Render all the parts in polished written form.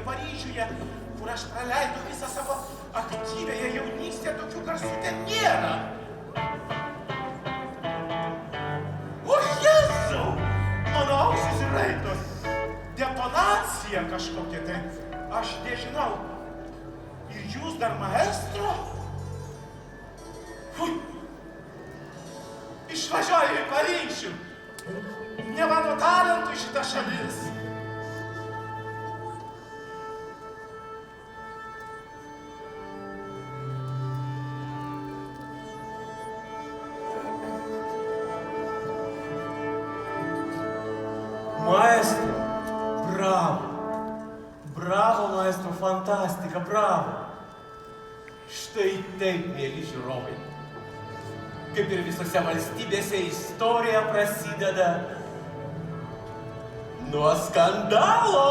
Paryžiuje, kur aš praleidau visą savo aktyvėje jaunystę, tokių garsų ten nėra. O Jėzau, mano ausis raitos. Detonacija kažkokia tai, aš nežinau. Ir jūs dar maestro? Fui. Išvažiuoju į Paryžių. Ne mano talentų šita šalis. Maestro, bravo. Bravo, maestro, fantastika, bravo. Štai taip, mėly žiūrovai. Kaip ir visose valstybėse istorija prasideda nuo skandalo.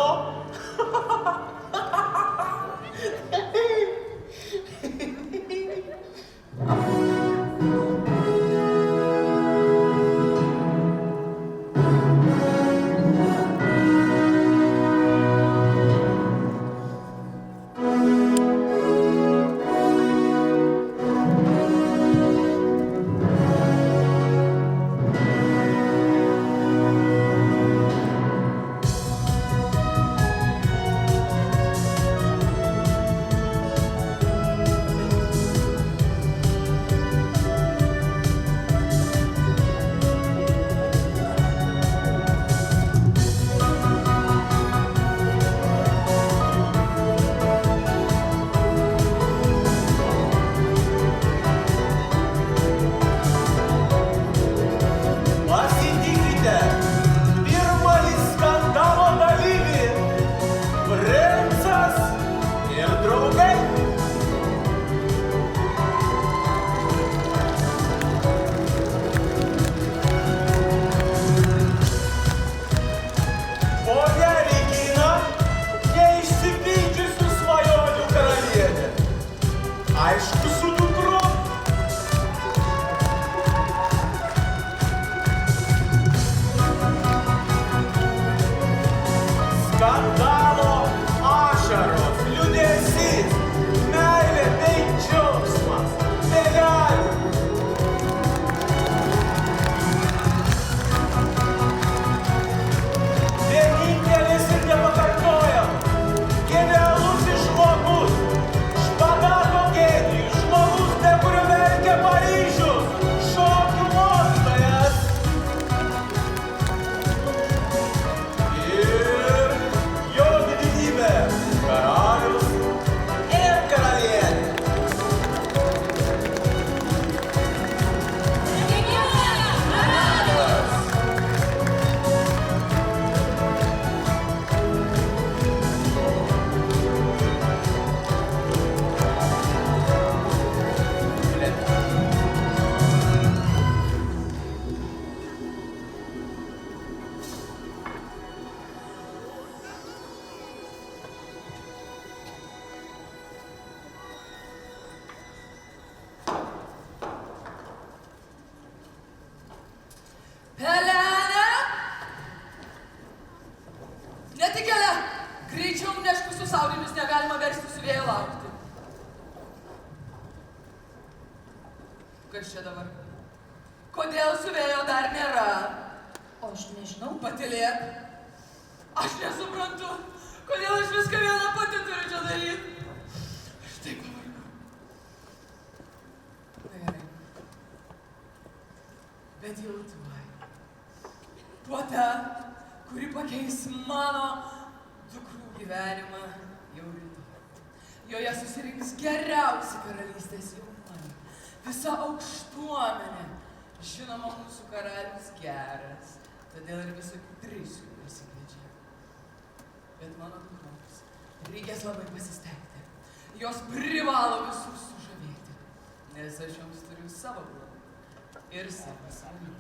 Kas čia dabar? Kodėl siuvėjo dar nėra? O aš nežinau, patylėk. Aš nesuprantu, kodėl aš viską vieną pati turiu čia daryti. Aš taip pavargau. Na gerai. Bet jau tuoj. Puota, kuri pakeis mano dukrų gyvenimą, jau rytoj. Joje susirinks geriausi karalystės jaunuoliai. Visa aukštuomenė. Žinoma, mūsų karalius geras, todėl ir visokių trisių prisikviečia. Bet mano dukroms reikės labai pasistengti. Jos privalo visus sužavėti, nes aš joms turiu savo planą ir savo svajonę.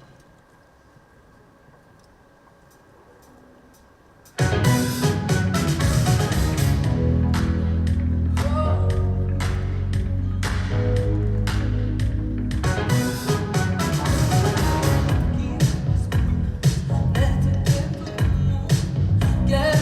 Get it,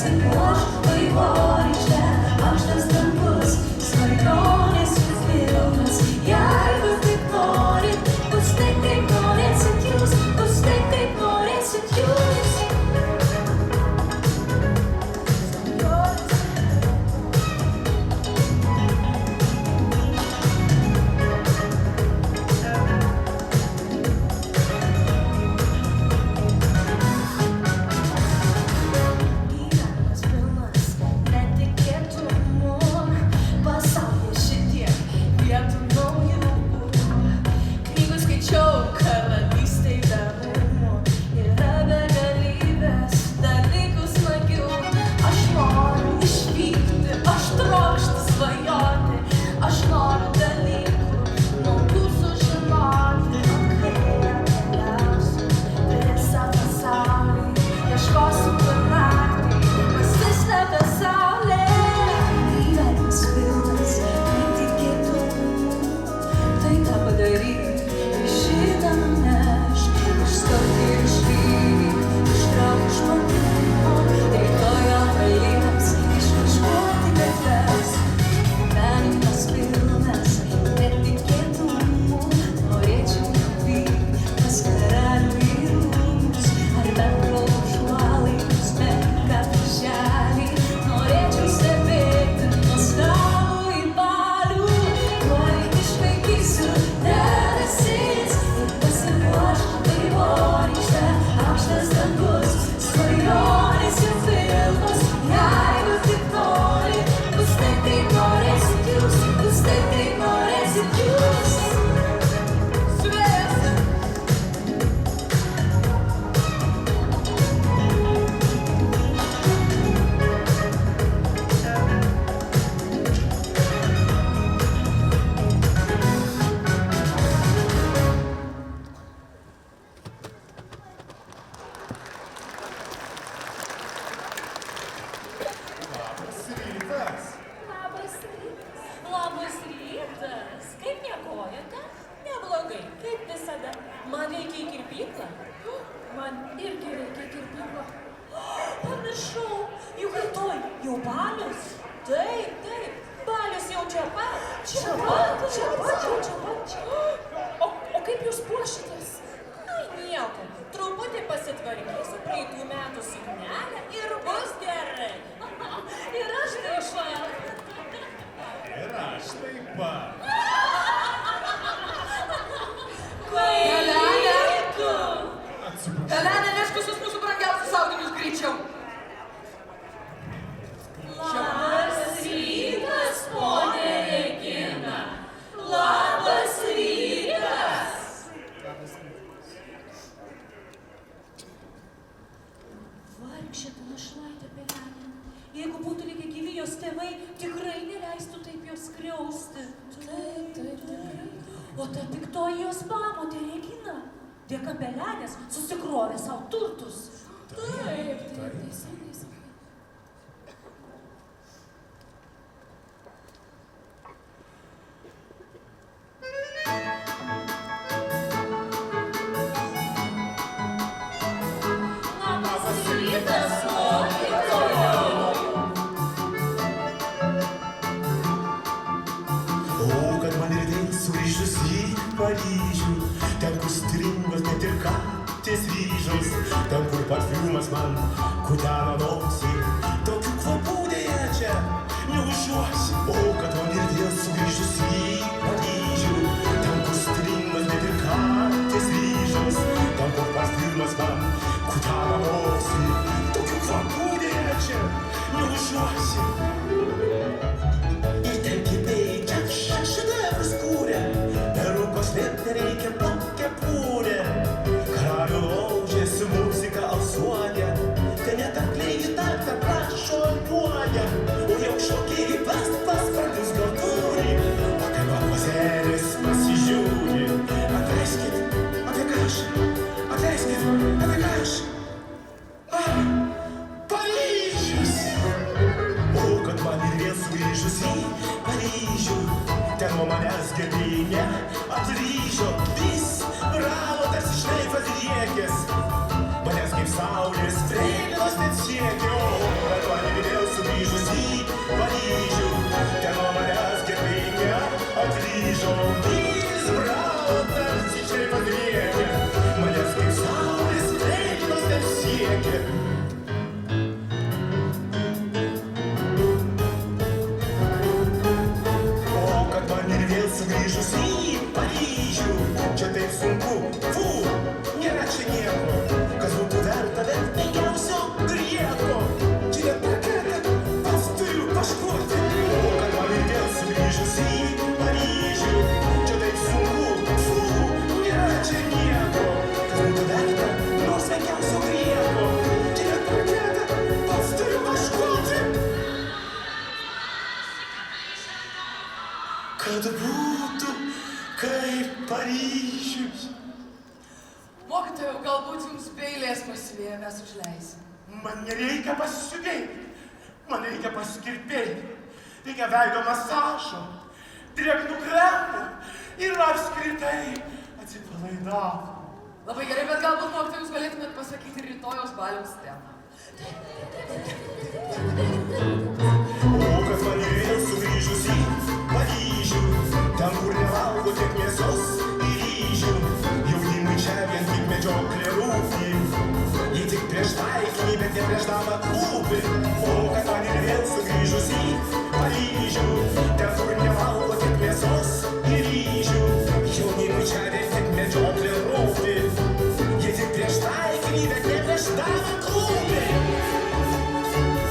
pasipuoš vaivorykšte, aukštas dangus, svajonės pilnas. Jeigu taip norit, bus taip, kaip norėsit jūs, bus taip, kaip norėsit jūs. Gyvenimas pilnas netikėtumų, pasaulyje šitiek vietų naujų. Knygų skaičiau, karalystėj darumų, yra begalybės dalykų smagių. Aš noriu išvykti, aš trokštu svajoti, aš noriu dalykų naujų sužinoti. Kai keliausiu visą pasaulį, ieškosiu kur naktį pasislepia saulė. Gyvenimas pilnas netikėtumų, tai ką padaryti, šitą nunešk, išskalbti ir išlygti, ištraukti iš mokyklo, rytojo kalėdoms išvažiuoti gatves. Gyvenimas pilnas netikėtumų, norėčiau nuvykti pas karalių į rūmus, ar bent pro užuolaidas menką plyšelį. Norėčiau stebėti nuostabųjį balių, tuoj išvaikysiu debesis ir pasipuoš vaivorykšte, aukštas dangus, svajonės jau pilnos. Jeigu tik nori, bus taip, kaip norėsit jūs, bus taip, kaip norėsit jūs. Svėjas! Labas rytas. Kaip miegojate? Neblogai, kaip visada. Man reikia į kirpyklą. Man irgi reikia į kirpyklą. Pamiršau, juk rytoj jau balius. Taip, balius jau čia pat. Čia pat. O kaip jūs puošitės? Ai, nieko. Truputį pasitvarkysiu praeitų metų suknelę ir bus gerai. Ir aš taip pat. Ir aš taip pat. Elena, nešk visus mūsų brangiausius audinius greičiau. Labas rytas, ponė Regina. Labas rytas. Vargšė ta našlaitė pelenė. Jeigu būtų likę gyvi jos tėvai, tikrai neleistų taip jos skriausti. Taip. O ta piktoji jos pamotė Regina dėka pelenės susikrovė savo turtus. Taip. Labas rytas, mokytoja. O, kad man ir vėl sugrįžus į Paryžių, ten, kur stringos net ir katės ryžos, ten, kur parfiumas man kutena nosį, tokių kvapų dėja čia neužuosi. O, kad man ir vėl sugrįžus į Paryžių, ten, kur stringos net ir katės ryžos, ten, kur parfiumas man kutena nosį, tokių kvapų dėja čia neužuosi. Ir ten kitaip šedevrus kūrė, perukos net nereikia tokia pūrė. Karalių laužėsi muzika alsuoja, ten net arkliai į taktą prašojuoja. O jau šokėjai paspardus gal turi, o kai mademoiselės pasižiūri. Atleiskit, apie ką aš? Atleiskit, apie ką aš? Paryžius! O, kad man ir vėl sugrįžus į Paryžių, ten nuo manęs gerbėjai atryžo. Vis bravo tarsi šleifas riekės, manęs kaip saulės strėlinos net siekė. O, bet man Šaukys brauta, tyčiai padriekia, manęs kaip saulės kreinos taip siekia. O kad man ir vėl sugrįžus į Paryžių, čia taip sunku, fu, nėra čia nieko, kas būtų verta, bet penkiausio grieko. Čia net raketą pats turiu paškuoti. O kad man ir vėl sugrįžus į Paryžių, čia taip sunku, fu, nėra čia nieko, kas būtų verta, nors penkiausio grieko. Čia net raketą pats turiu paškuoti. Kad būtų kaip Paryžius. Mokytojau, galbūt jums peilės pasivėję mes užleisim. Man nereikia pasisiuvėti, man reikia pasikirpėti. Reikia veido masažo, drėgnų kremų ir apskritai atsipalaidavimo. Labai gerai, bet galbūt mokytojai jūs galėtumėt pasakyti rytojaus baliaus temą. O kad man ir vėl sugrįžus į Paryžių, ten, kur nevalgo tiek mėsos ir ryžių, jaunimui čia vien tik medžioklė rūpi, jei tik prieš taikinį, bet ne prieš damą klūpi. O kad man ir vėl sugrįžus į Paryžių, ten, kur nevalgo tiek mėsos ir ryžių, jaunimui čia vien tik medžioklė rūpi, jei tik prieš taikinį, bet ne prieš damą klūpi.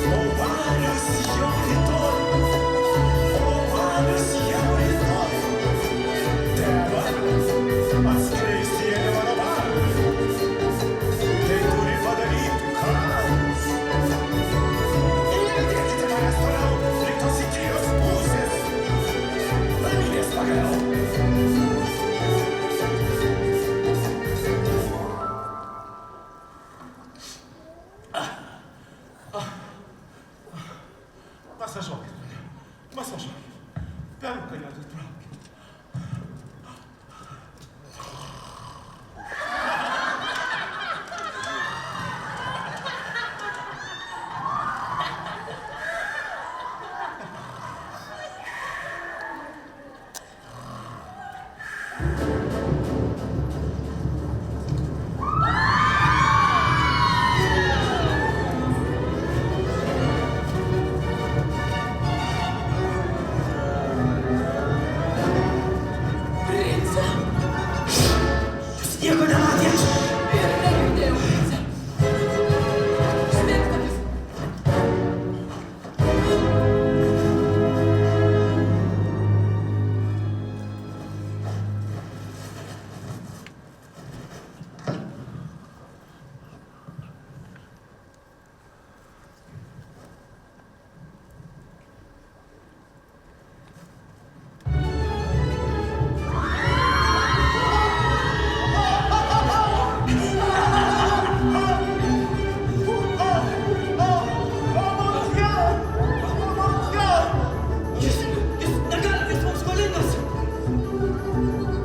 O balius jau rytoj, o balius jau rytoj, tėva atskleisti jėga mano baliui, tai turi padaryti karalius. Ir nedėkite manęs toliau, lyg tos įkyrios pusės, ramybės pagaliau. Masažuokit mane, masažuokit. Peruką net atbraukit. Nieko nematėt! Ir negirdėjau, princė. Smėgtamis.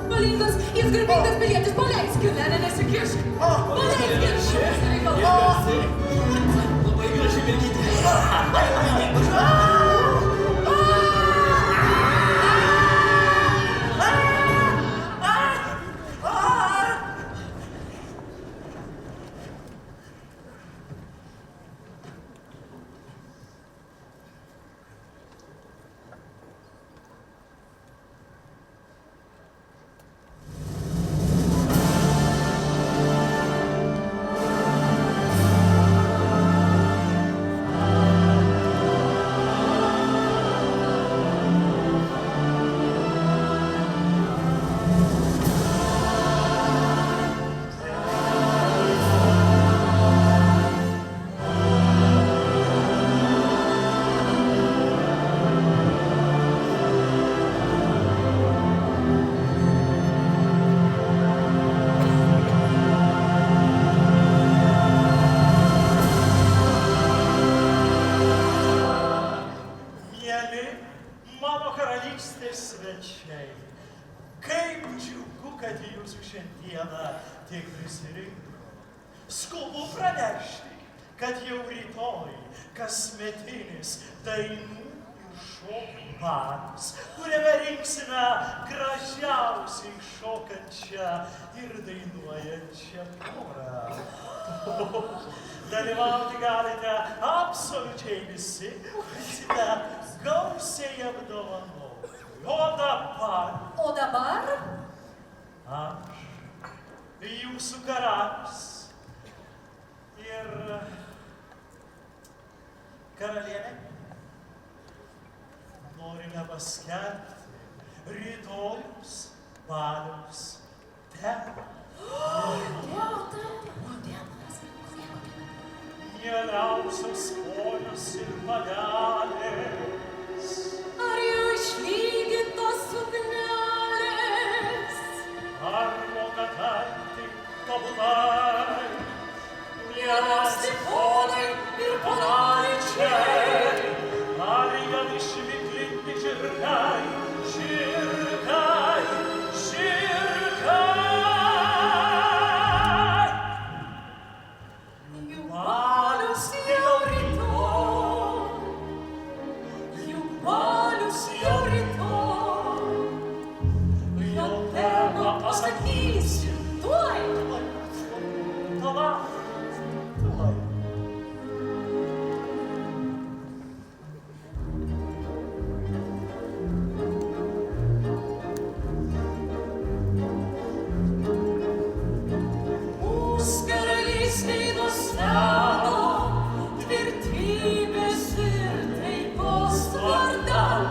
Valingas, jis garbingas pilietis, paleisk, ne, nesikišk. Paleisk ir šis reikalas. Labai graži mergytė. svečiai. Kaip džiugu, kad jūsų šiandieną tiek prisirinko. Skubu pranešti, kad jau rytoj kasmetinis dainų ir šokių baras, kuriame rinksime gražiausiai šokančią ir dainuojančią porą. Dalyvauti galite absoliučiai visi, būsite gausiai apdovanoti. O dabar aš, jūsų karalius ir karalienė, norime paskelbti rytojaus baliaus temą. Mieliausios ponios ir panelės. Ar jau išlygintos suknelės? Ar moka tarti tobulai? Mieliausi ponai ir ponaičiai. Ar jau išmiklinti žirgai, žirgai, žirgai? Juk balius jau rytoj. Juk balius jau rytoj. Jo temą pasakysiu tuoj. Tuoj. Mūsų karalystėj nuo seno tvirtybės ir taikos vardan.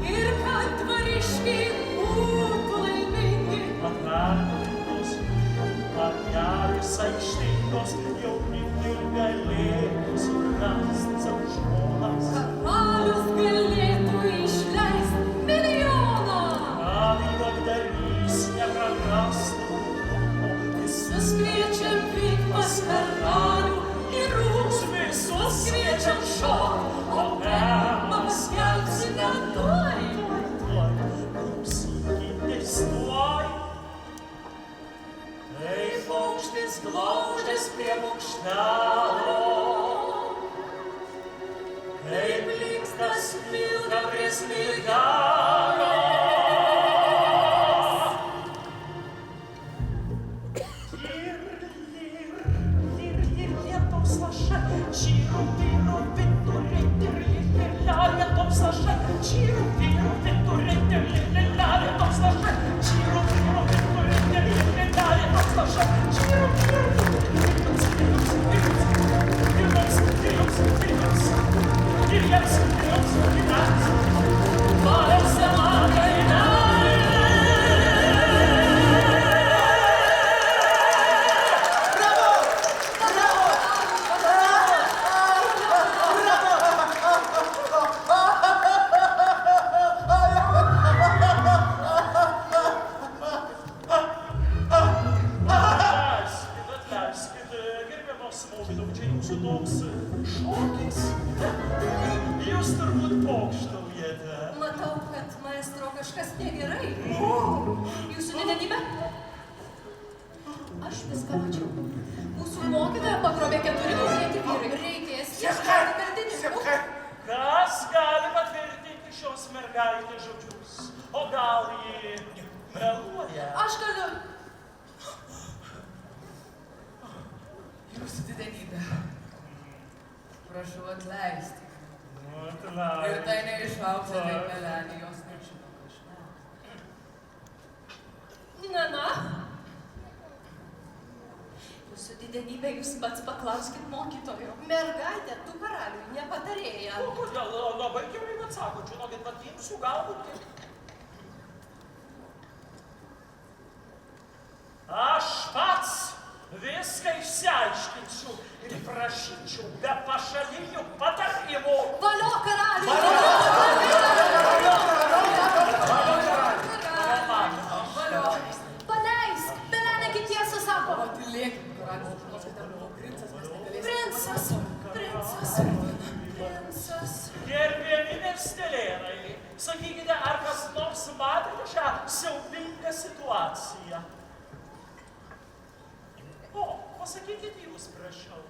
Ir kad dvariškiai būtų laimingi. Atvertos, pakelės aikštingos, jaunikai galėtų surasti savo žmonas. Karalius galėtų išleisti milijoną. Gal juokdarys neprarastų, Visus kviečiam vykt pas karalių ir rūs. Visus kviečiam šok, o temą paskelbsime tuoj. klausykitės tuoj. Kai paukštis glaužės prie bokštelo, kaip blyksta smilga prie smilgelio. Lir lietaus laša, čyru vyru vidurį, lir lietaus laša, čyru vyru vidurį, lir lietaus laša, čyru vyru vidurį, lir lietaus laša, čyru vyru Jūs turbūt pokštaujate. Matau, kad maestro kažkas negerai. Jūsų didenybė? Aš viską mačiau. Mūsų mokytoją pagrobė 4 jauni vyrai. Reikės ieškoti kaltininkų. Kas gali patvirtinti šios mergaitės žodžius? O gal ji meluoja? Aš galiu. Jūsų didenybė. Prašau atleisti. Ir Atleisk. tai neišauksia taip melenį, jos nežino kažką. Na. Jūsų didenybė, jūs pats paklauskit mokytojo. Mergaitė, tu karaliui nepatarėja. O kodėl labai gerai atsakot, žinokit, vat imsiu galbūt. Aš pats viską išsiaiškinsiu ir prašyčiau be pašalinių patarimų. Valio karaliui! Paleisk! Belenegi tiesą sako! Patylėkim, karalius, žinos, kad ten buvo princas, mes negalėsime. Princas! Gerbiami miestelėnai, sakykite, ar kas nors matėte šią siaubingą situaciją? O, pasakykit jūs, prašau.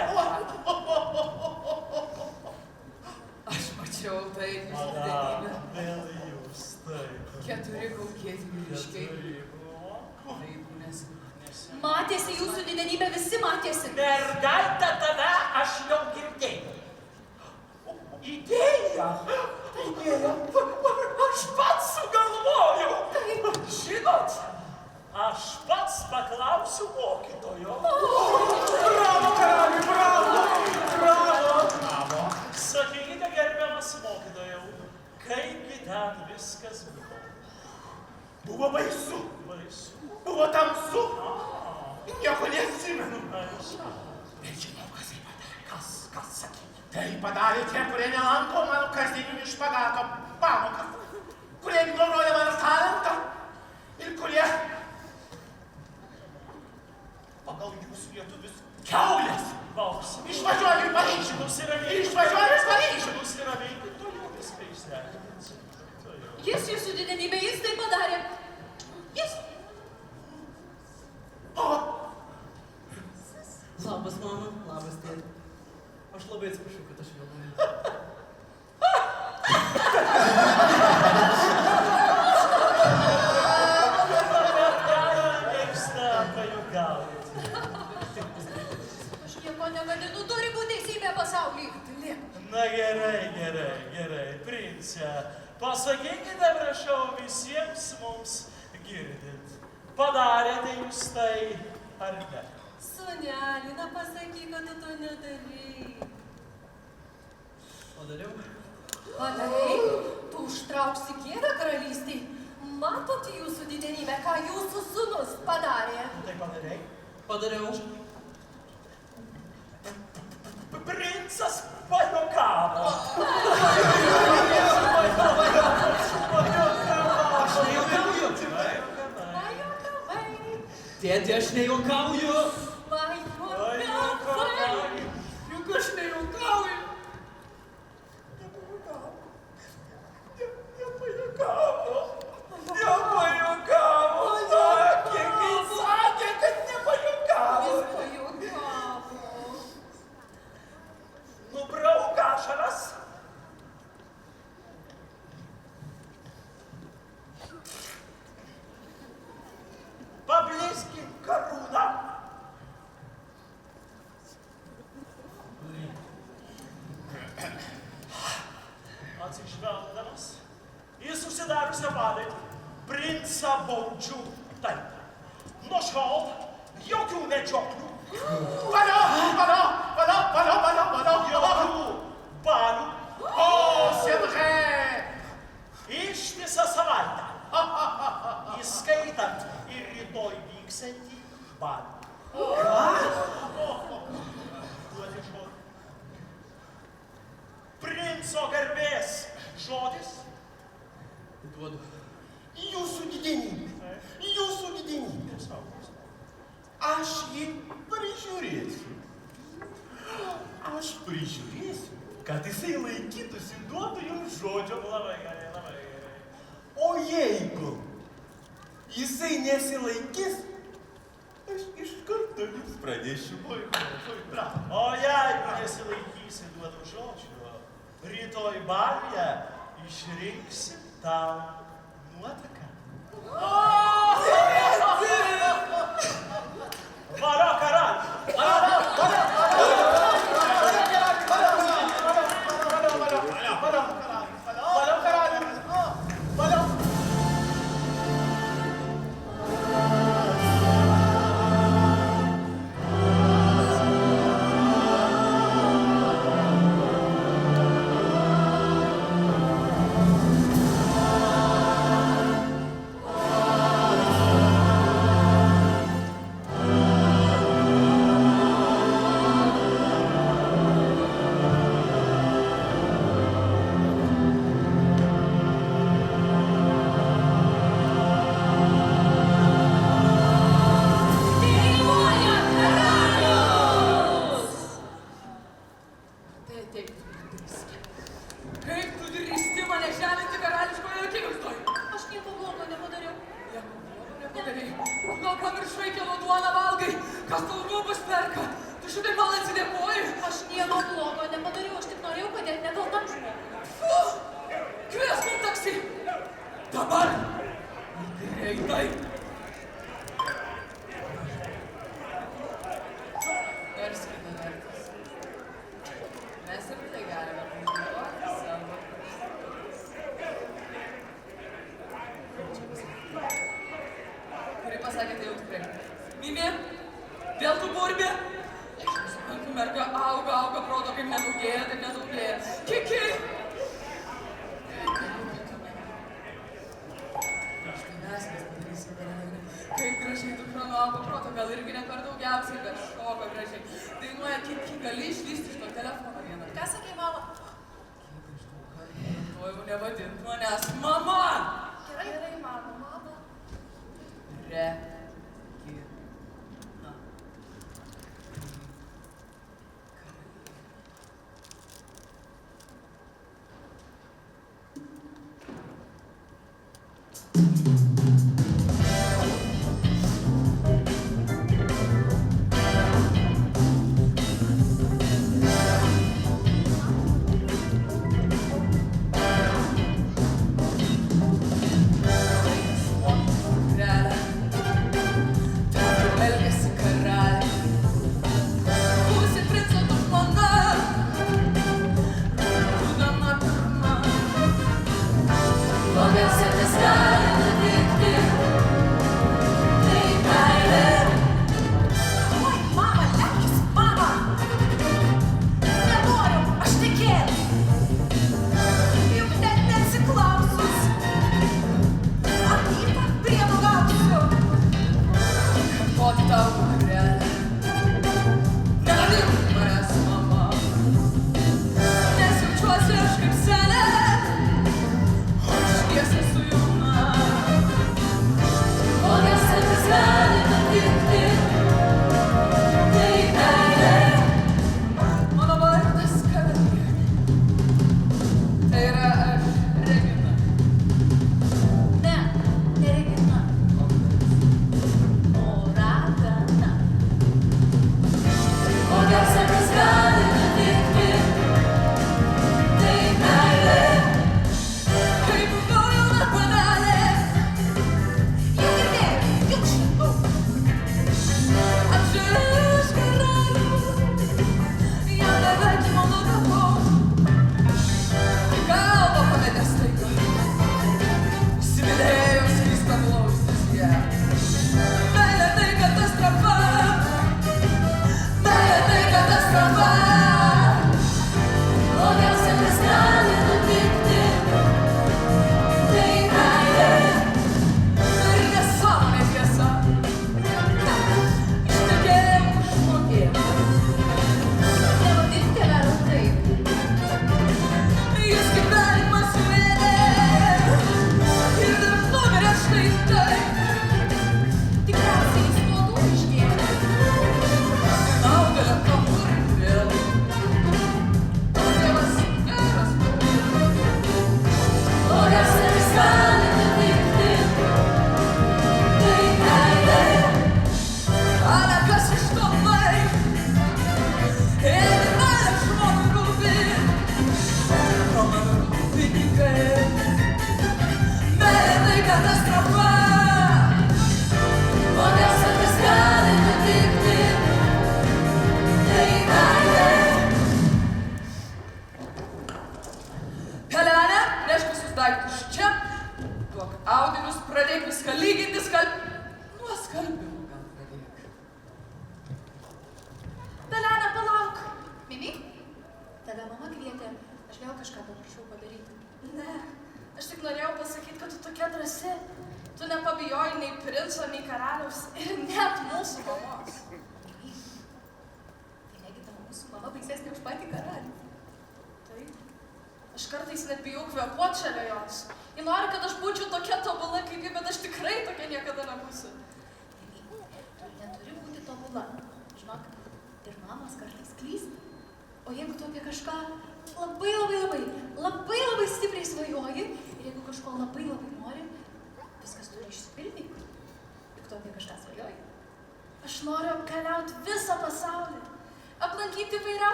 nustebę. Aš mačiau tai, jūsų didenybė. Vėl jūs, taip. 4 kaukėti vyriškai. Taip, nes... Matėsi jūsų didenybė, visi matėsi. Mergaitę tave aš jau girdėjau. Idėja? Aš pats sugalvojau. Žinot, aš pats paklausiu mokytojo. Bravo, karaliui, bravo! Bravo! Sakykite, gerbiamas mokytojau, kaipgi ten viskas buvo? Buvo baisu, Baisu. buvo tamsu. Nieko neatsimenu. Baisu. Bet žinau, kas tai padarė. Kas sakė? Tai padarė tie, kurie nelanko mano kasdieninių špagato pamoką, kurie ignoruoja mano talentą ir kurie pagal jūsų lietuvius kiaulės. Bausim. Išvažiuoju į Paryžių. Nusiraminti. Išvažiuoju į Paryžių. Nusiraminti, to jau viską išsiaiškinsim. Jis jūsų didenybė, jis tai padarė. Jis. O, Labas, mama, labas, tėti. Aš labai atsiprašau, kad aš vėluoju. Mėgsta pajuokauti. Aš nieko negadinu, turi būti teisybė pasaulyje. Na gerai, prince. Pasakykite, prašau, visiems mums girdint. Padarėte jūs tai ar ne? Sūneli, na pasakyk, kad tu to nedarai. Padariau? Padarei? Tu užtrauksi gėdą karalystei. Matot jūsų didenybę, ką jūsų sūnus padarė. Tu tai padarei? Padariau. Princas pajuokavo. Aš nejuokauju. Pajuokavai. Tėti, aš nejuokauju. Pajuokavai. Juk aš nejuokauju. nepajokavo. Sakė, kai sakė, kad nepajokavo. Jis pajuokavo. Nubrauk ašaras. Pablizgi karūną. Atsižvelgdamas į susidariusią padėtį, princą baudžiu taip. Nuo šiol jokių medžioklių. Valio, valio, valio, valio, valio, valio. Jokių balių. O, c'est vrai. Ištisą savaitę. Įskaitant ir rytoj vyksiantį balių. Duoti žodį. Princo garbės žodis. Duodu. Jūsų didenybė. Jūsų didenybė. Aš jį prižiūrėsiu. Aš prižiūrėsiu, kad jisai laikytųsi duotų jums žodžio. Labai gerai, labai gerai. O jeigu jisai nesilaikys, aš iš karto jums pranešiu. O jeigu nesilaikysi duotų žodžių, rytoj baliuje išrinksim tau nuotaką. Valio karalių! Pajuokavai. sakė, tai jau tikrai. Mimi, vėl tu burbi? Merga auga, proto kaip nedaugėja, taip nedaugėja. Kiki! Kaip gražiai dukra nuo augo proto, gal irgi ne per daugiausiai, bet šoka gražiai. Dainuoja, Kiki, gali išlysti iš to telefono vieną. Ką sakei, mama? To jau nevadint manęs mama! Gerai, mama. Regina.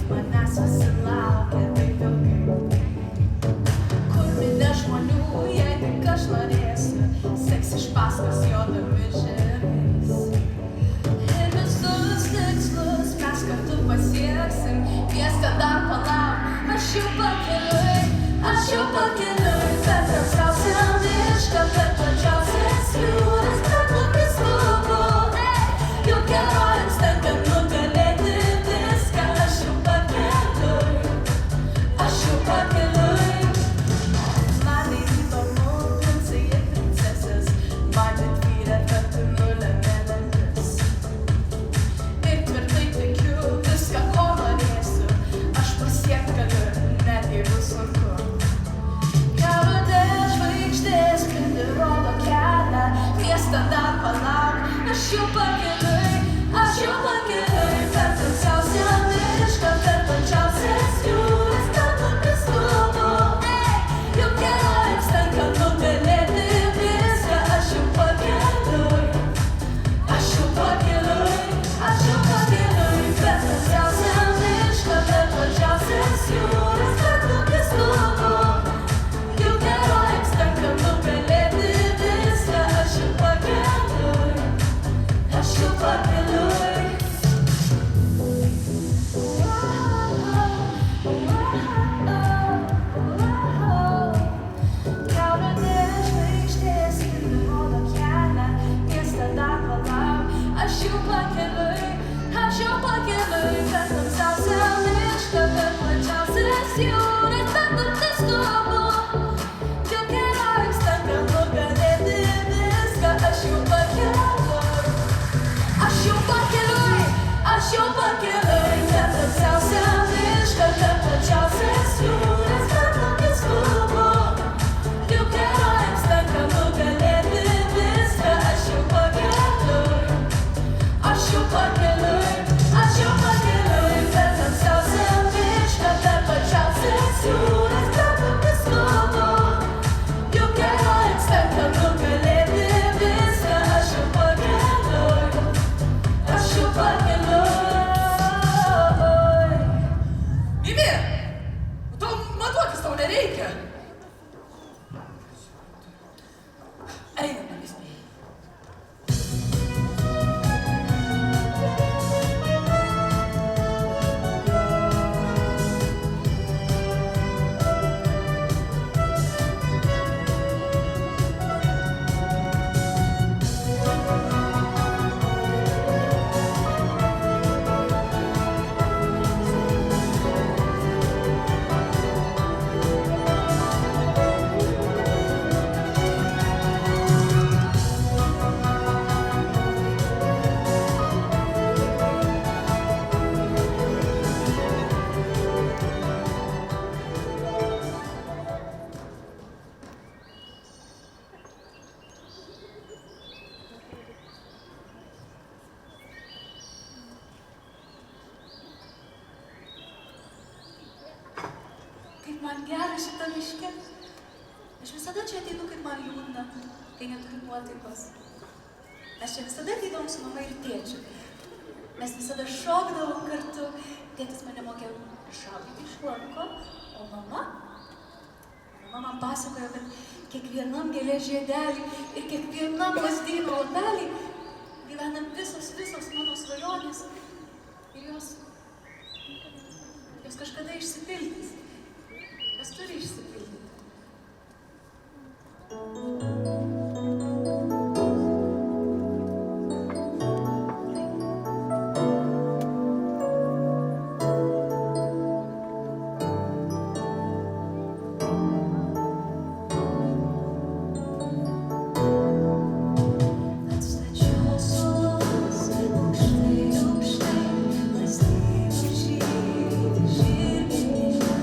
Manęs susilaukia taip ilgai, kur minė žmonių pasieksim, miestą dar palauk, aš jau pakeliui, per tamsiausią mišką, per plačiausias jūras, per nukris lubų, juk herojams tenka nugalėti viską, aš jau pakeliui, man įdomu, princai ir princesės, man didvyrė, kad tu nulemė lemtis. Ir tvirtai tikiu, viską, ko norėsiu, aš pasiekt galiu, net jeigu sunku. Kelrodė žvaigždės spindi rodo kelią, miestą dar palauk, aš jau pakeliui, per tamsiausią mišką, per plačiausias jūras, per nukris lubų, juk herojams tenka nugalėti viską, aš jau pakeliui, per tamsiausią mišką, per plačiausias jūras, per nukris lubų, juk herojams tenka nugalėti viską, aš jau pakeliui. Kelrodė žvaigždės spindi rodo kelią, miestą dar palauk, aš jau pakeliui, per tamsiausią mišką, per plačiausias jūras, per nukris lubų, juk herojams tenka nugalėti viską, aš jau pakeliui, per tamsiausią mišką, per plačiausias jūras, per nukris lubų, juk herojams tenka nugalėti viską, aš jau pakeliui, per tamsiausią mišką, per plačiausias jūras, per nukris lubų, juk herojams tenka nugalėti viską, aš jau pakeliui. Mimi, tau matuotis tau nereikia. Einame, Mimi. Kaip man gera šitą miške. Aš visada čia ateinu, kaip man liūdna, kai neturiu nuotaikos. Mes čia visada ateidavom su mama ir tėčiu. Mes visada šokdavom kartu. Tėtis mane mokė šaudyti iš lanko, o mama man pasakojo, kad kiekvienam gėlės žiedelį ir kiekvienam lazdyno lapelį gyvena visos mano svajonės. Ir jos kažkada išsipildys. Jos turi išsipildyti. Aukštai, lazdynų žydi žirginiai.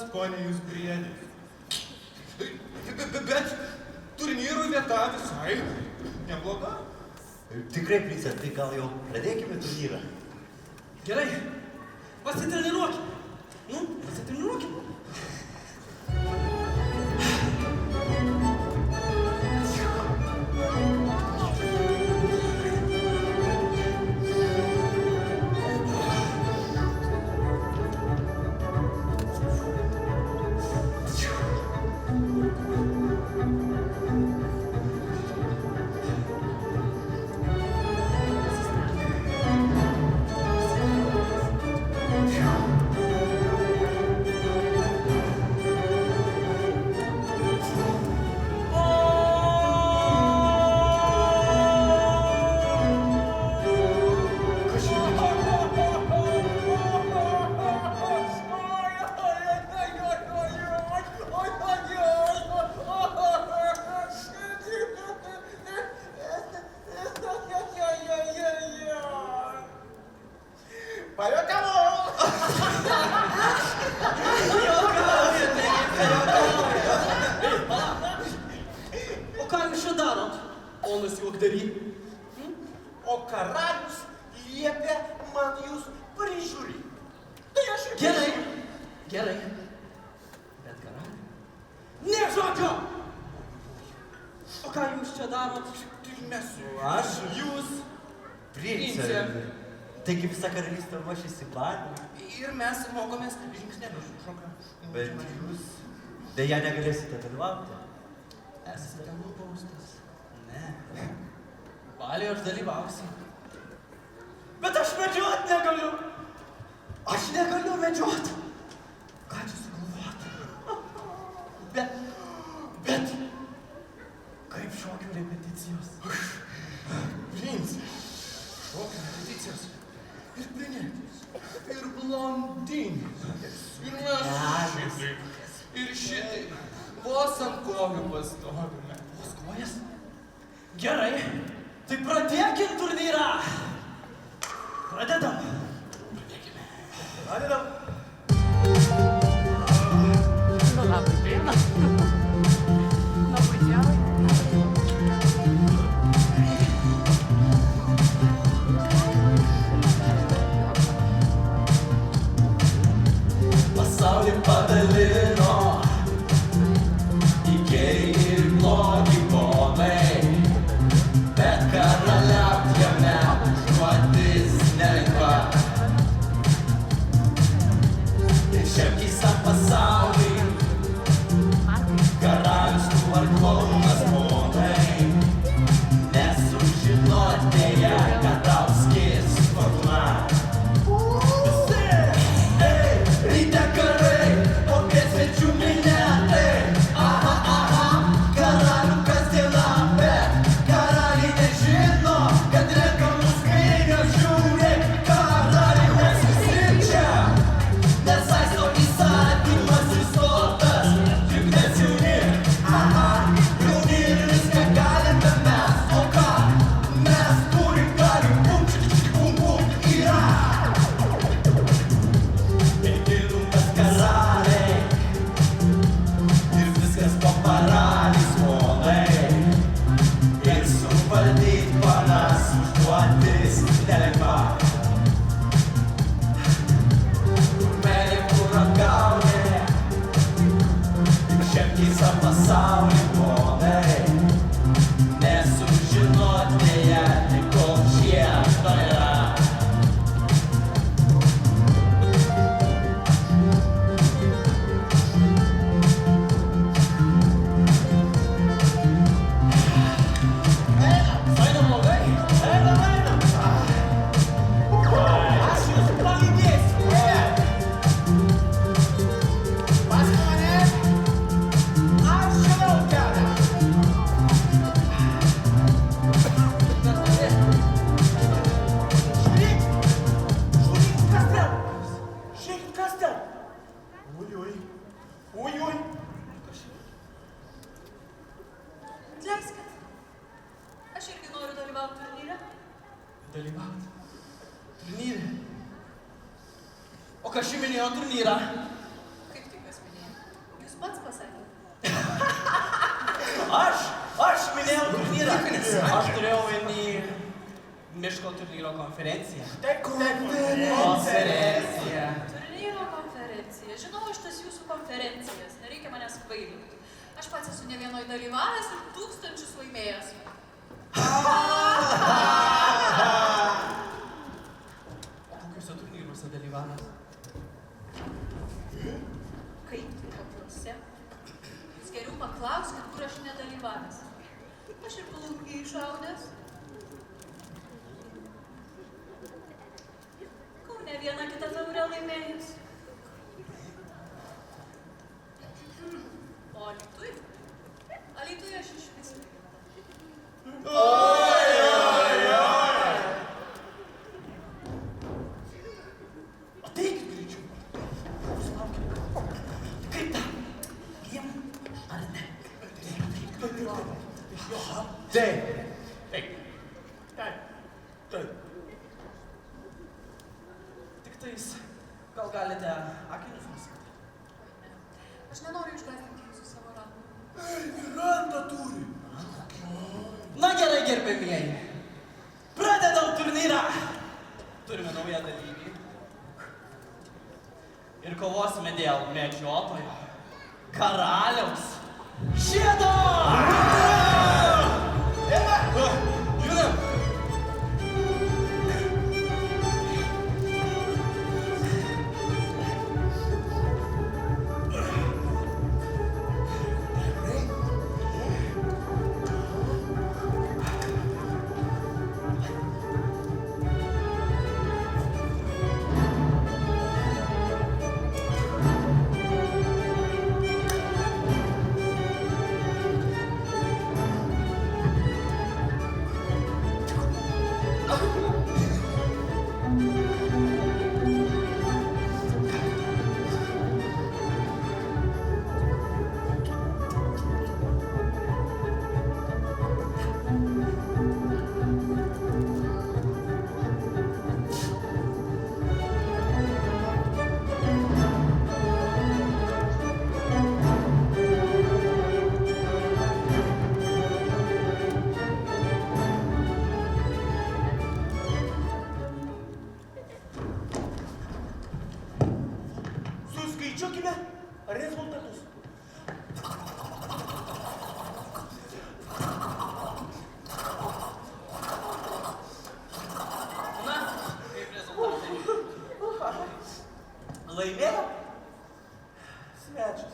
Paskonijus briedis. Bet turnyrų vieta visai nebloga. Tikrai, princė, tai gal jau pradėkime turnyrą. Gerai, pasitreniruokim. Pasitreniruokim. O karalius liepė man jūs prižiūrėti. Tai aš ir Gerai. Bet karalius? Nė žodžio! O ką jūs čia darot? mes. Aš, jūs, princė. Taigi visa karalystė ruošiasi badui. Ir mes mokomės žingsnelius šoką. Bet jūs dėja negalėsite dalyvauti. Esate nubaustas. Ne. Baliai aš dalyvausiu. Bet aš medžiot negaliu. Aš negaliu medžiot. Ką čia sugalvoti? Bet kaip šokių repeticijos? Princė, šokių repeticijos. Ir brunetės, ir blondinės, ir mes šitaip, ir šitaip. Vos ant kojų pastovime. Vos kojas? Gerai, tai pradėkim turnyrą. Pradedam. Pradedam. No laba diena. Labai gerai. Pasaulį padalino į gėrį ir blogį ponai, bet karaliaut jame užduotis nelengva. Ir šiam keistam pasaulį karalius tu ar klonas ponai, nesužinot dėja, kad tau skirs fortuna. Ryte karai, o pietvečių minia, aha, aha, karalių kasdiena, bet karaliai nežino, kad renkamus kairę žiūri, karaliai nesusičia, nesaisto įsakymas įstotas, juk mes jauni, aha, jauni ir viską galime mes, o ką, mes turim galių, bum, čik, bum, bum, yra. Karaliai ir viskas po paraliais monai ir suvaldyt panas užduotis nelengva. Meilė uragaunė šiam keistam pasaulį monai nesužinot dėja, kol šiešto yra. Atleiskit. Aš irgi noriu dalyvauti turnyre. Dalyvauti? Turnyre? O kas šį minėjo turnyrą? Kaip tik kas minėjo? minėjau turnyrą. Aš turėjau omeny miško turnyro konferenciją. Konferencija. Turnyro konferencija. Žinau aš tas jūsų konferencijas. Nereikia manęs kvailinti. Aš pats esu ne vienoj dalyvavęs ir 1000 laimėjęs. Kokiuose turnyruose dalyvavęs? Kaip tai kokiuose? Jūs geriau paklauskit, kur aš nedalyvavęs. Aš ir plungėj išaudęs. Kaune vieną kitą taurę laimėjęs. O Alytuj? Alytuj aš iš vis. Ateikit greičiau. Kaip ta? Jiem ar ne? Taip. Tik tais, gal galite akinius nusikti? Aš nenoriu išgąsdinti jūsų savo randą. Randą turi. Na gerai, gerbėmieji. Pradedam turnyrą. Turime naują dalyvį. Ir kovosime dėl medžiotojo, karaliaus, žiedo! Judam! Suskaičiuokime rezultatus. Na, kaip rezultatai? Laimėjo? Svečias.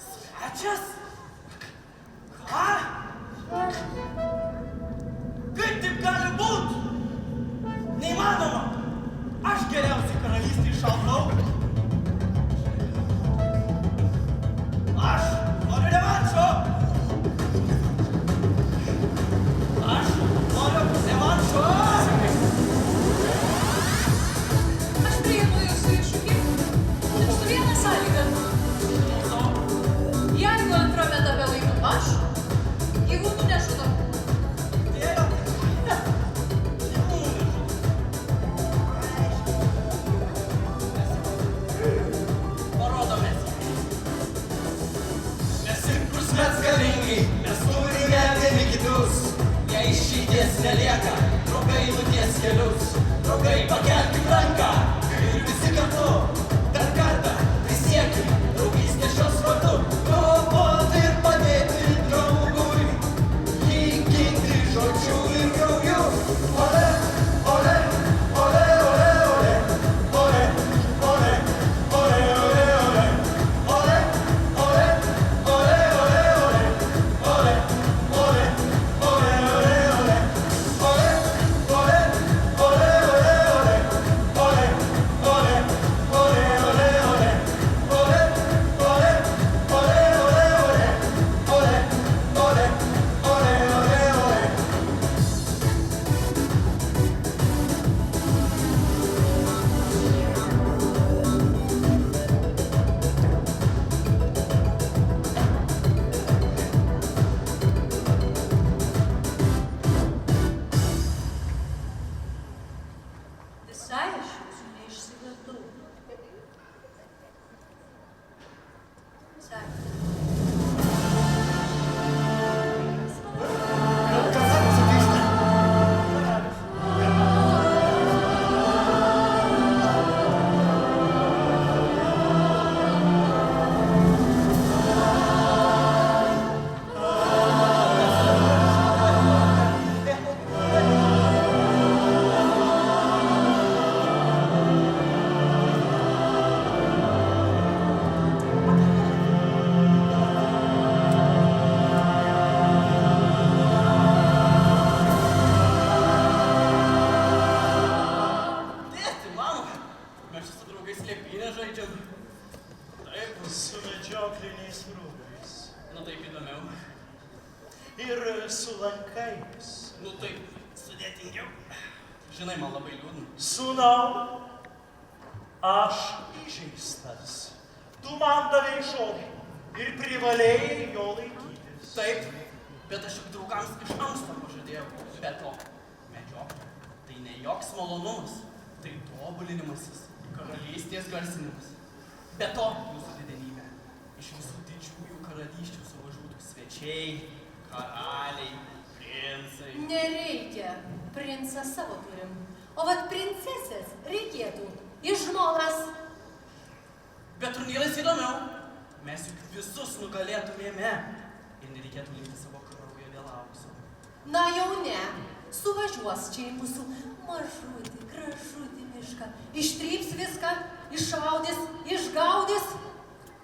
Svečias? Ką? Kaip taip gali būt? Neįmanoma! Aš geriausiai karalystį iššaudau. Aš noriu revanšo. Aš noriu revanšo. Aš priimu jūsų iššūkį. Tik su viena sąlyga. Jeigu antrame etape laimiu aš, gyvūnų nežudau. Mes turime vieni kitus, jei išeities nelieka, draugai nuties kelius, draugai pakelkim ranką ir visi kartu, dar kartą prisiekim draugystės šios vardu, kovoti ir padėti draugui, lyginti žodžiu ir krauju. Ole, ole, ole, ole, ole, ole, ole, ole, ole, ole, ole, ole, ole, ole. ir su lankais. Nu taip, sudėtingiau. Žinai, man labai liūdna. Sūnau, aš įžeistas. Tu man davei žodį ir privalėjai jo laikytis. Taip, bet aš juk draugams iš anksto pažadėjau. Be to, medžioklė tai ne joks malonumas, tai tobulinimasis, karalystės garsinimas. Be to, jūsų didenybė, iš visų didžiųjų karalysčių suvažiuotų svečiai, karaliai, princai. Nereikia, princą savo turim. O vat princesės reikėtų iš žmonas. Bet turnyras įdomiau. Mes juk visus nugalėtumėme ir nereikėtų linkti savo kraujo dėl aukso. Na jau ne, suvažiuos čia į mūsų mažutį, gražutį mišką. Ištryps viską, išaudys, išgaudys.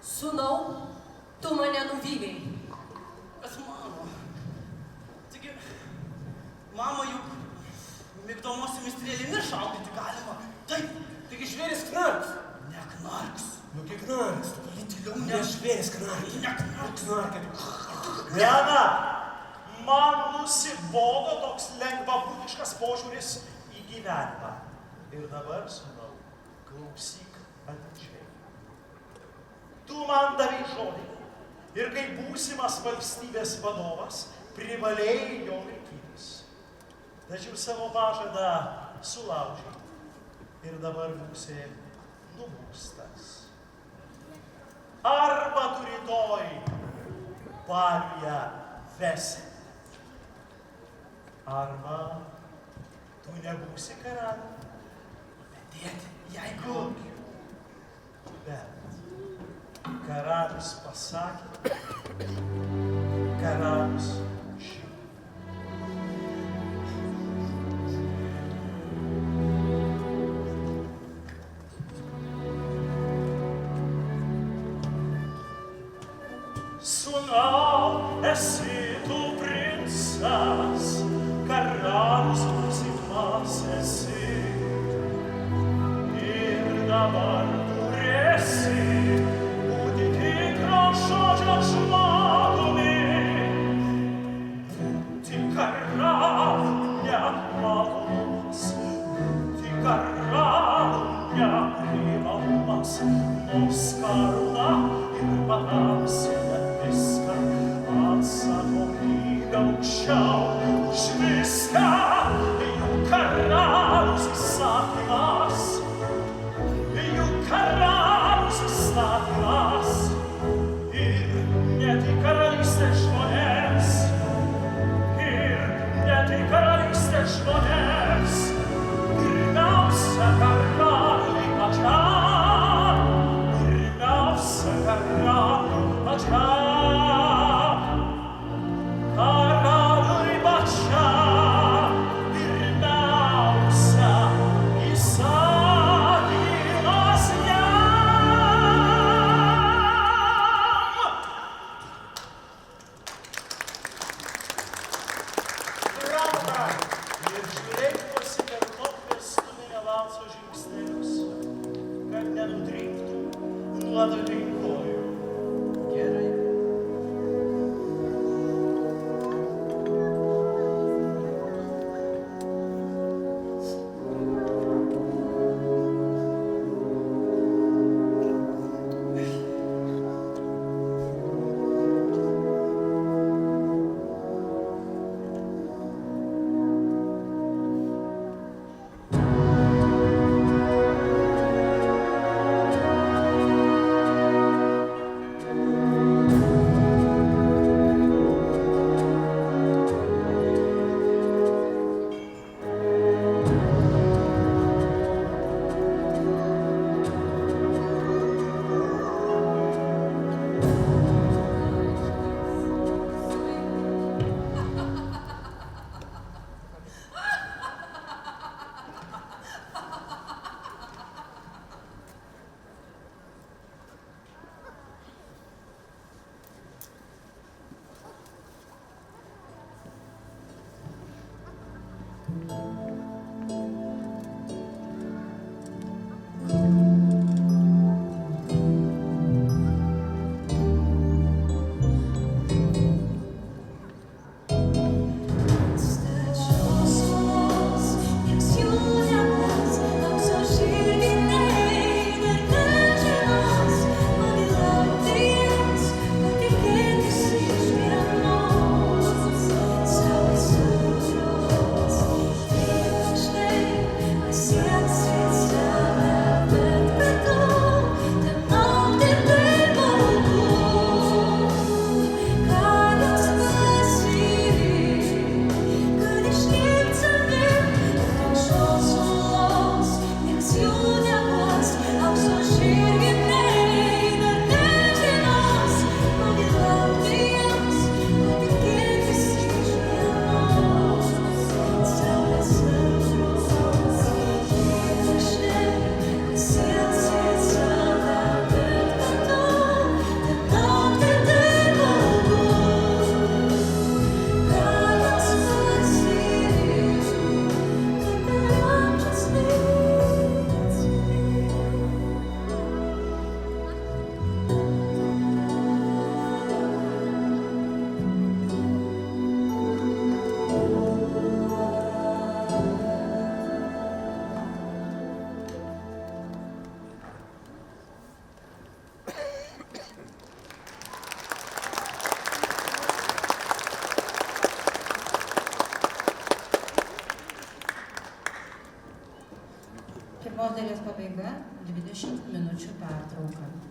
Sūnau, tu mane nuvylei. Bet mama, taigi, mama juk migdomosiomis strėlėmis šaudyti galima. Taip, taigi žvėris knarks. Neknarks. Nugi knarks, tu gali tyliau, ne žvėris knarks. Neknarks. Diana, man nusibodo toks lengvabūdiškas požiūris į gyvenimą. Ir dabar, sūnau, klausyk atidžiai. Tu man davei žodį ir kaip būsimas valstybės vadovas privalėjai jo laikytis. Tačiau savo pažadą sulaužei ir dabar būsi nubaustas. Arba tu rytoj paliuje vesi, arba tu nebūsi karalius. Bet tėti, jeigu... Bet karalius pasakė, karalius žino. Sūnau, esi tu princas, karalius būsimas esi. Ir dabar turėsi būti tikro žodžio žmogumi. Būti karaliumi nemalonumas, būti karaliumi neprivalumas. Nors karūna ir patamsina viską, atsakomybė aukščiau už viską. Juk karalius įsakymas, juk karalius įstatymas. Ir ne tik karalystės žmonėms, ir ne tik karalystės žmonėms. Pirmiausia karaliui pačiam, pirmiausia karaliui pačiam. Karaliui pačiam, dalies pabaiga, 20 minučių pertrauka.